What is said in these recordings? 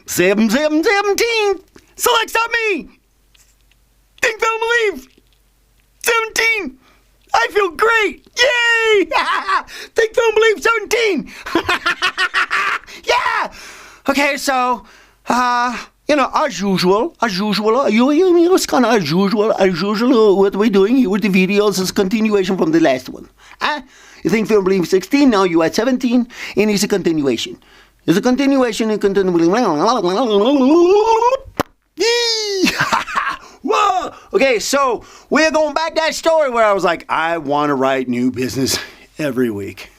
17. Select.me. Think, don't believe. 17. I feel great. Yay! Think, don't believe. 17. Yeah. Okay, so, as usual, it's kind of as usual, what we're doing here with the videos is a continuation from the last one. You think film believe 16, now you at 17, and it's a continuation. It's a continuation and continuing. Whoa! Okay, so we're going back to that story where I was like, I want to write new business every week.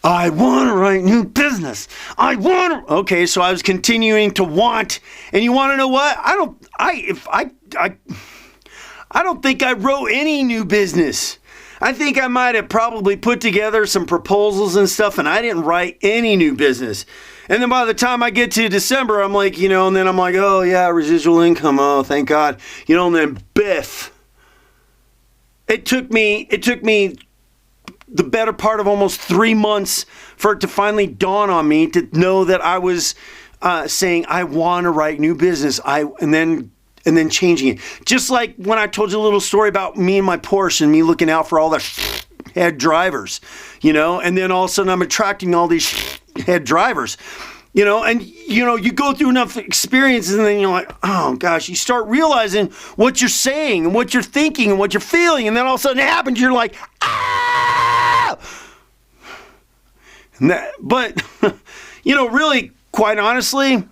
I want to write new business. Okay, so I was continuing to want, and you want to know what? I don't think I wrote any new business. I think I might have probably put together some proposals and stuff, and I didn't write any new business. And then by the time I get to December, I'm like, and then I'm like, oh yeah, residual income. Oh, thank God. And then biff. It took me the better part of almost 3 months for it to finally dawn on me to know that I was saying I want to write new business. And then changing it. Just like when I told you a little story about me and my Porsche and me looking out for all the head drivers, and then all of a sudden I'm attracting all these head drivers, and you go through enough experiences and then you're like, oh gosh, you start realizing what you're saying and what you're thinking and what you're feeling, and then all of a sudden it happens, you're like, ah! But, really, quite honestly,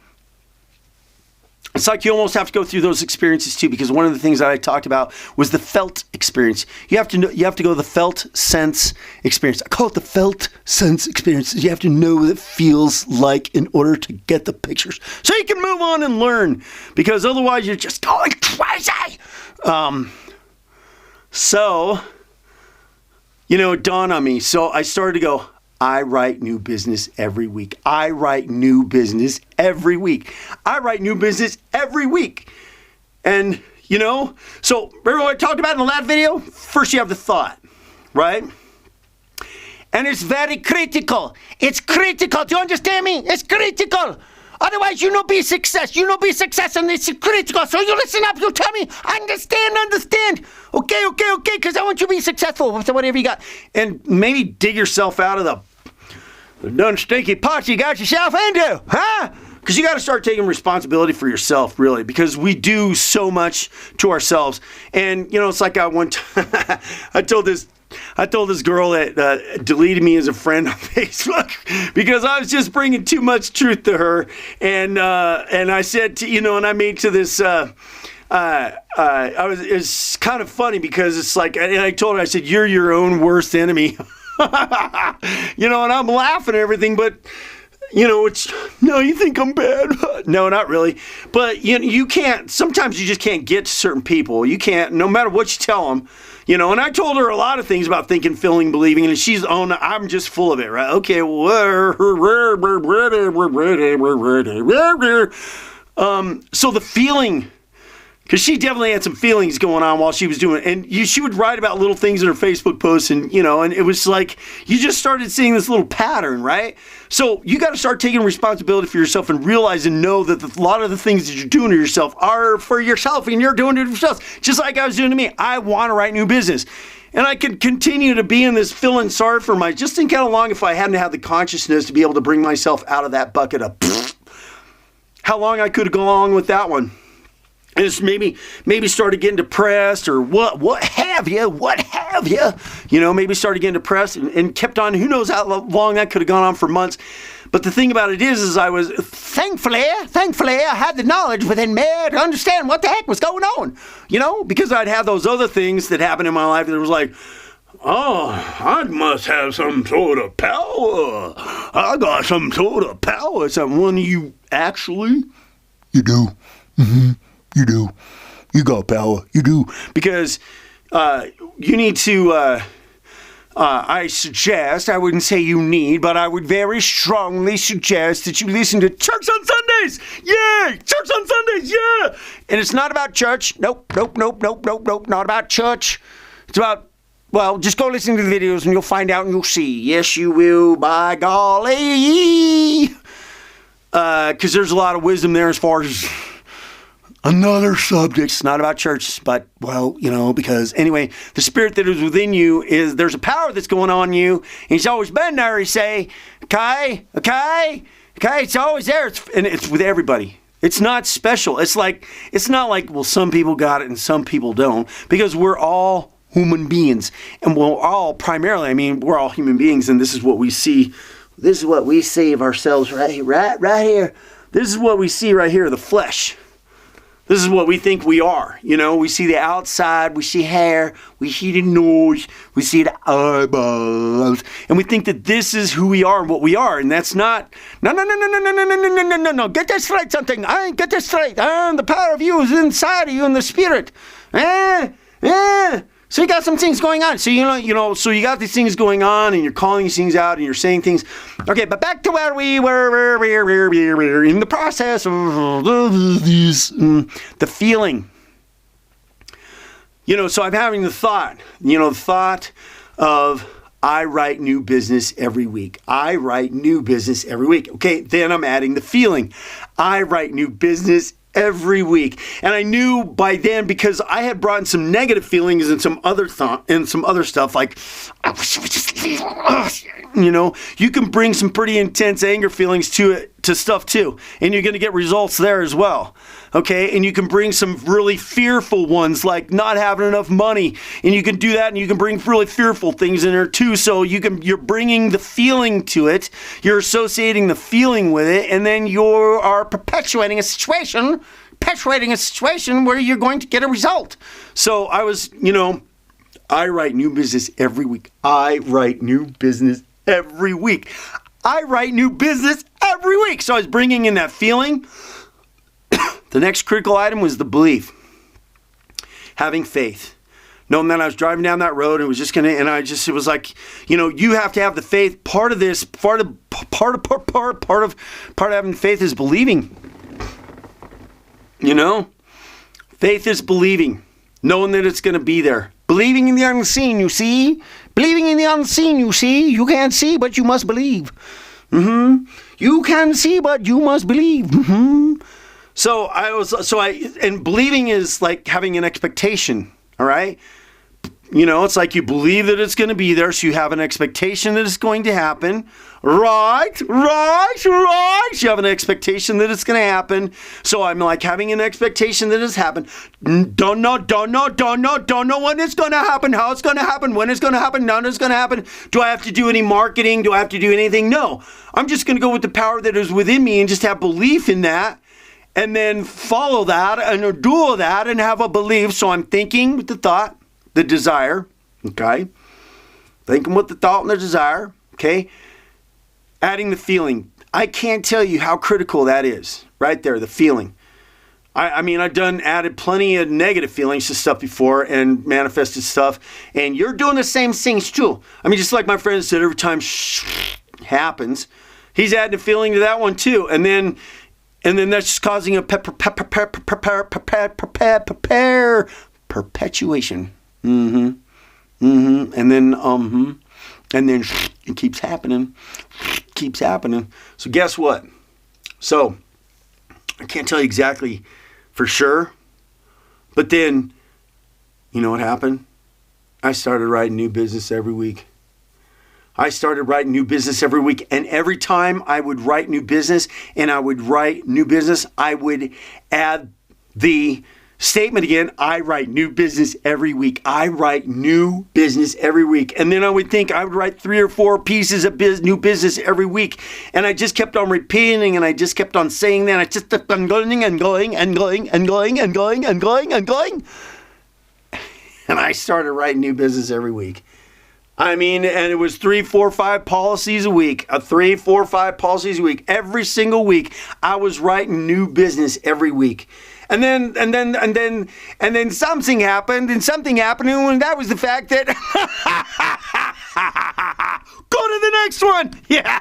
it's like you almost have to go through those experiences too, because one of the things that I talked about was the felt experience. You have to go the felt sense experience. I call it the felt sense experience. You have to know what it feels like in order to get the pictures, so you can move on and learn. Because otherwise, you're just going crazy. So, it dawned on me. So I started to go, I write new business every week. I write new business every week. And, so remember what I talked about in the last video? First you have the thought, right? And it's very critical. It's critical. Do you understand me? It's critical. Otherwise, you not be success. And it's critical. So you listen up. You tell me, understand. Okay, because I want you to be successful. So whatever you got. And maybe dig yourself out of the done stinky pots you got yourself into, huh? Because you got to start taking responsibility for yourself, really, because we do so much to ourselves. And, it's like I told this girl that deleted me as a friend on Facebook because I was just bringing too much truth to her. And I said, and I made to this, it's kind of funny because it's like, and I told her, I said, you're your own worst enemy. And I'm laughing and everything, but, no, you think I'm bad? No, not really. But, you can't, sometimes you just can't get to certain people. You can't, no matter what you tell them. And I told her a lot of things about thinking, feeling, believing, and she's on, I'm just full of it, right? Okay, so the feeling, because she definitely had some feelings going on while she was doing it. And she would write about little things in her Facebook posts and, and it was like, you just started seeing this little pattern, right? So you got to start taking responsibility for yourself and realize and know that a lot of the things that you're doing to yourself are for yourself and you're doing it to yourself. Just like I was doing to me. I want to write new business. And I could continue to be in this feeling sorry for just think how long if I hadn't had the consciousness to be able to bring myself out of that bucket of how long I could have gone along with that one. And it's maybe started getting depressed or what have you, maybe started getting depressed and kept on, who knows how long that could have gone on for months. But the thing about it is I was, thankfully, I had the knowledge within me to understand what the heck was going on, because I'd had those other things that happened in my life that was like, oh, I must have some sort of power. I got some sort of power. Someone you actually, you do. Mm-hmm. You do. You got power. You do. Because you need to, I suggest, I wouldn't say you need, but I would very strongly suggest that you listen to Church on Sundays. Yay! Church on Sundays, yeah! And it's not about church. Nope. Not about church. It's about, well, just go listen to the videos and you'll find out and you'll see. Yes, you will, by golly. because there's a lot of wisdom there as far as another subject. It's not about church, but, well, because anyway, the spirit that is within you there's a power that's going on you, and he's always been there. He say, okay, it's always there. And it's with everybody. It's not special. It's not like, well, some people got it and some people don't, because we're all human beings, and we're all we're all human beings, and this is what we see. This is what we see of ourselves right here. This is what we see right here, the flesh. This is what we think we are. We see the outside, we see hair, we see the nose, we see the eyeballs, and we think that this is who we are and what we are, and that's not. No. Get this straight, something. Get this straight. The power of you is inside of you in the spirit. So you got some things going on. So so you got these things going on, and you're calling these things out, and you're saying things. Okay, but back to where we were in the process of these, the feeling. So I'm having the thought. The thought of I write new business every week. I write new business every week. Okay, then I'm adding the feeling. I write new business every week. And I knew by then, because I had brought in some negative feelings and some other thought and some other stuff, like, I wish I would just leave. You can bring some pretty intense anger feelings to stuff too. And you're going to get results there as well. Okay. And you can bring some really fearful ones, like not having enough money. And you can do that, and you can bring really fearful things in there too. So you're bringing the feeling to it. You're associating the feeling with it. And then you are perpetuating a situation where you're going to get a result. So I was, I write new business every week. I write new business every week. I write new business every week. So I was bringing in that feeling. The next critical item was the belief. Having faith. Knowing that I was driving down that road, and it was just it was like, you have to have the faith. Part of this, part of having faith is believing. Faith is believing, knowing that it's going to be there. Believing in the unseen, you see? Believing in the unseen, you see? You can't see, but you must believe. You can see, but you must believe. And believing is like having an expectation, all right? It's like you believe that it's going to be there, so you have an expectation that it's going to happen. Right. You have an expectation that it's going to happen. So I'm like having an expectation that it's happened. Don't know when it's going to happen, how it's going to happen, when it's going to happen, none is going to happen. Do I have to do any marketing? Do I have to do anything? No. I'm just going to go with the power that is within me and just have belief in that. And then follow that and do that and have a belief. So I'm thinking with the thought, the desire, okay? Thinking with the thought and the desire, okay? Adding the feeling. I can't tell you how critical that is, right there, the feeling. I've added plenty of negative feelings to stuff before and manifested stuff, and you're doing the same things too. Just like my friend said, every time happens, he's adding a feeling to that one too, and then that's just causing a perpetuation. And then it keeps happening. So guess what? So I can't tell you exactly for sure, but then you know what happened? I started writing new business every week. And every time I would write new business, I would add the statement again. I write new business every week. And then I would think I would write 3 or 4 pieces of new business every week. And I just kept on repeating, and I just kept on saying that. I just kept on going. And I started writing new business every week. And it was 3, 4, 5 policies a week. 3, 4, 5 policies a week. Every single week, I was writing new business every week. And then something happened, and that was the fact that go to the next one. Yeah.